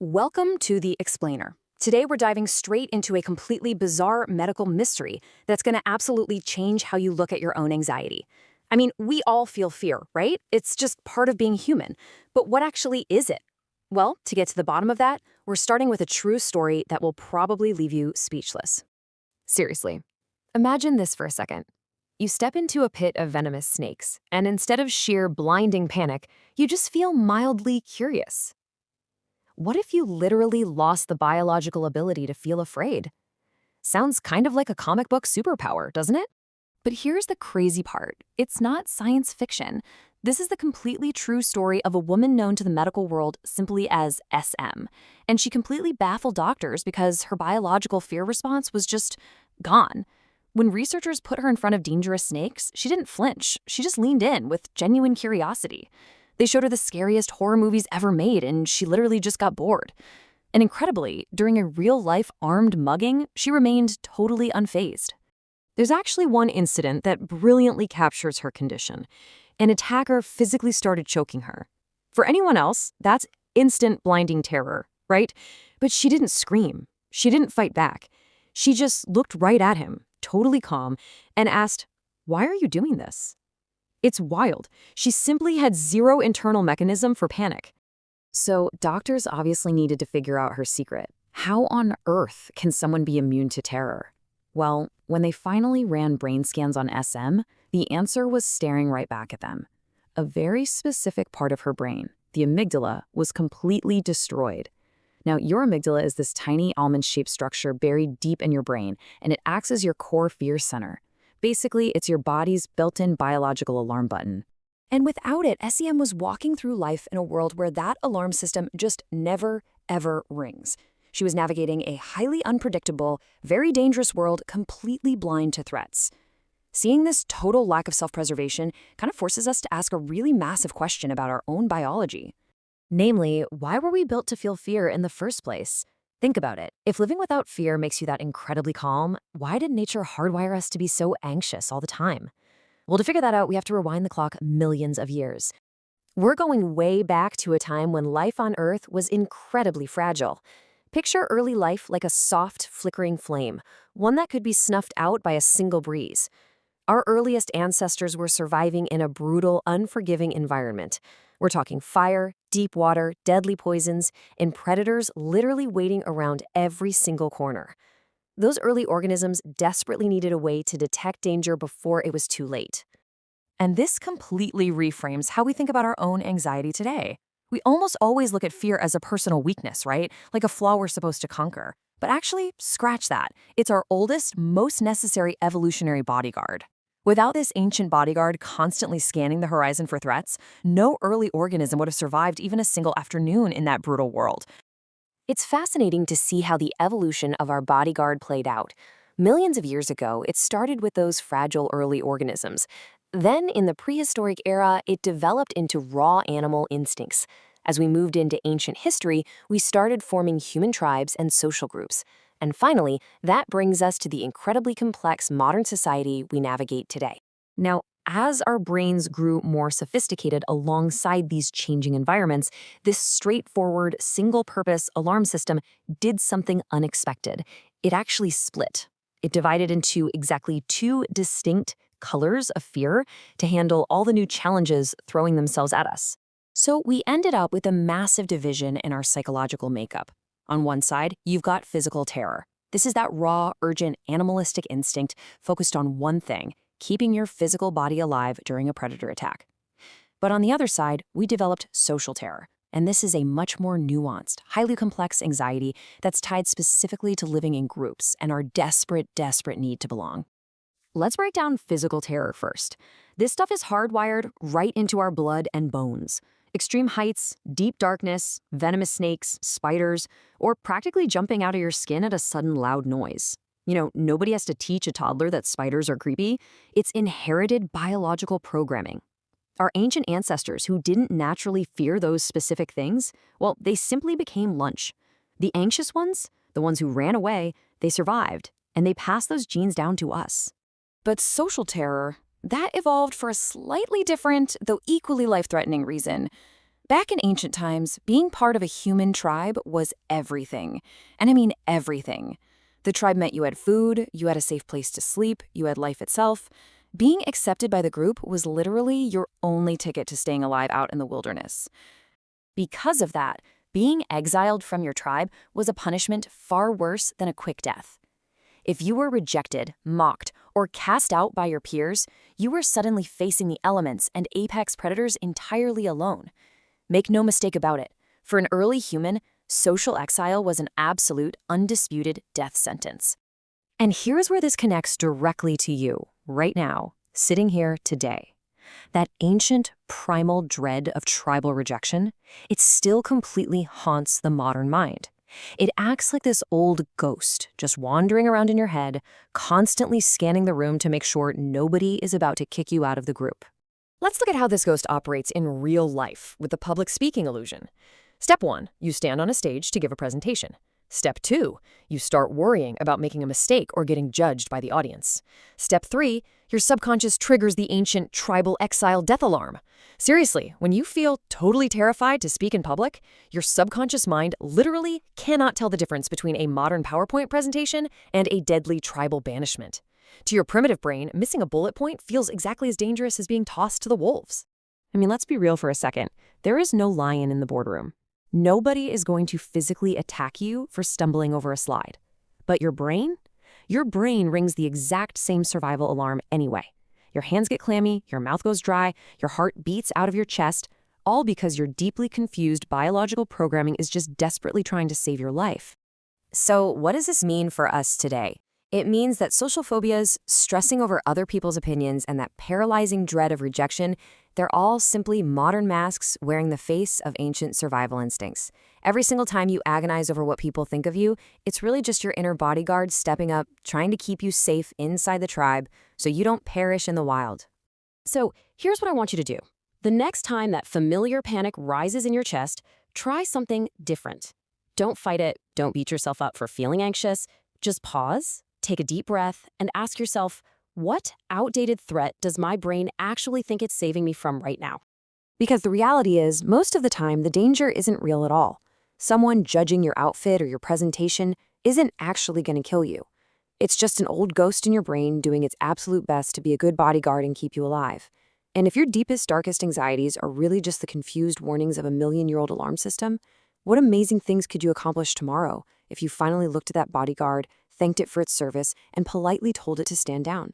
Welcome to The Explainer. Today we're diving straight into a completely bizarre medical mystery that's going to absolutely change how you look at your own anxiety. I mean, we all feel fear, right? It's just part of being human. But what actually is it? Well, to get to the bottom of that, we're starting with a true story that will probably leave you speechless. Seriously, imagine this for a second. You step into a pit of venomous snakes, and instead of sheer blinding panic, you just feel mildly curious. What if you literally lost the biological ability to feel afraid? Sounds kind of like a comic book superpower, doesn't it? But here's the crazy part. It's not science fiction. This is the completely true story of a woman known to the medical world simply as SM. And she completely baffled doctors because her biological fear response was just gone. When researchers put her in front of dangerous snakes, she didn't flinch. She just leaned in with genuine curiosity. They showed her the scariest horror movies ever made, and she literally just got bored. And incredibly, during a real-life armed mugging, she remained totally unfazed. There's actually one incident that brilliantly captures her condition. An attacker physically started choking her. For anyone else, that's instant blinding terror, right? But she didn't scream. She didn't fight back. She just looked right at him, totally calm, and asked, "Why are you doing this?" It's wild. She simply had zero internal mechanism for panic. So doctors obviously needed to figure out her secret. How on earth can someone be immune to terror? Well, when they finally ran brain scans on SM, the answer was staring right back at them. A very specific part of her brain, the amygdala, was completely destroyed. Now, your amygdala is this tiny almond-shaped structure buried deep in your brain, and it acts as your core fear center. Basically, it's your body's built-in biological alarm button. And without it, SEM was walking through life in a world where that alarm system just never, ever rings. She was navigating a highly unpredictable, very dangerous world completely blind to threats. Seeing this total lack of self-preservation kind of forces us to ask a really massive question about our own biology. Namely, why were we built to feel fear in the first place? Think about it. If living without fear makes you that incredibly calm, why did nature hardwire us to be so anxious all the time? Well, to figure that out, we have to rewind the clock millions of years. We're going way back to a time when life on Earth was incredibly fragile. Picture early life like a soft, flickering flame, one that could be snuffed out by a single breeze. Our earliest ancestors were surviving in a brutal, unforgiving environment. We're talking fire, deep water, deadly poisons, and predators literally waiting around every single corner. Those early organisms desperately needed a way to detect danger before it was too late. And this completely reframes how we think about our own anxiety today. We almost always look at fear as a personal weakness, right? Like a flaw we're supposed to conquer. But actually, scratch that. It's our oldest, most necessary evolutionary bodyguard. Without this ancient bodyguard constantly scanning the horizon for threats, no early organism would have survived even a single afternoon in that brutal world. It's fascinating to see how the evolution of our bodyguard played out. Millions of years ago, it started with those fragile early organisms. Then, in the prehistoric era, it developed into raw animal instincts. As we moved into ancient history, we started forming human tribes and social groups. And finally, that brings us to the incredibly complex modern society we navigate today. Now, as our brains grew more sophisticated alongside these changing environments, this straightforward, single-purpose alarm system did something unexpected. It actually split. It divided into exactly two distinct colors of fear to handle all the new challenges throwing themselves at us. So we ended up with a massive division in our psychological makeup. On one side, you've got physical terror. This is that raw, urgent, animalistic instinct focused on one thing, keeping your physical body alive during a predator attack. But on the other side, we developed social terror. And this is a much more nuanced, highly complex anxiety that's tied specifically to living in groups and our desperate, desperate need to belong. Let's break down physical terror first. This stuff is hardwired right into our blood and bones. Extreme heights, deep darkness, venomous snakes, spiders, or practically jumping out of your skin at a sudden loud noise. Nobody has to teach a toddler that spiders are creepy. It's inherited biological programming. Our ancient ancestors who didn't naturally fear those specific things, well, they simply became lunch. The anxious ones, the ones who ran away, they survived, and they passed those genes down to us. But social terror, that evolved for a slightly different, though equally life-threatening reason. Back in ancient times, being part of a human tribe was everything. And I mean everything. The tribe meant you had food, you had a safe place to sleep, you had life itself. Being accepted by the group was literally your only ticket to staying alive out in the wilderness. Because of that, being exiled from your tribe was a punishment far worse than a quick death. If you were rejected, mocked, or cast out by your peers, you were suddenly facing the elements and apex predators entirely alone. Make no mistake about it, for an early human, social exile was an absolute, undisputed death sentence. And here's where this connects directly to you, right now, sitting here today. That ancient, primal dread of tribal rejection, it still completely haunts the modern mind. It acts like this old ghost, just wandering around in your head, constantly scanning the room to make sure nobody is about to kick you out of the group. Let's look at how this ghost operates in real life with the public speaking illusion. Step 1, you stand on a stage to give a presentation. Step 2, you start worrying about making a mistake or getting judged by the audience. Step 3, your subconscious triggers the ancient tribal exile death alarm. Seriously, when you feel totally terrified to speak in public, your subconscious mind literally cannot tell the difference between a modern PowerPoint presentation and a deadly tribal banishment. To your primitive brain, missing a bullet point feels exactly as dangerous as being tossed to the wolves. I mean, let's be real for a second. There is no lion in the boardroom. Nobody is going to physically attack you for stumbling over a slide. But your brain? Your brain rings the exact same survival alarm anyway. Your hands get clammy, your mouth goes dry, your heart beats out of your chest, all because your deeply confused biological programming is just desperately trying to save your life. So what does this mean for us today? It means that social phobias, stressing over other people's opinions, and that paralyzing dread of rejection, they're all simply modern masks wearing the face of ancient survival instincts. Every single time you agonize over what people think of you, it's really just your inner bodyguard stepping up, trying to keep you safe inside the tribe so you don't perish in the wild. So here's what I want you to do. The next time that familiar panic rises in your chest, try something different. Don't fight it. Don't beat yourself up for feeling anxious. Just pause. Take a deep breath and ask yourself, what outdated threat does my brain actually think it's saving me from right now? Because the reality is, most of the time, the danger isn't real at all. Someone judging your outfit or your presentation isn't actually going to kill you. It's just an old ghost in your brain doing its absolute best to be a good bodyguard and keep you alive. And if your deepest, darkest anxieties are really just the confused warnings of a million-year-old alarm system, what amazing things could you accomplish tomorrow if you finally looked at that bodyguard, thanked it for its service, and politely told it to stand down?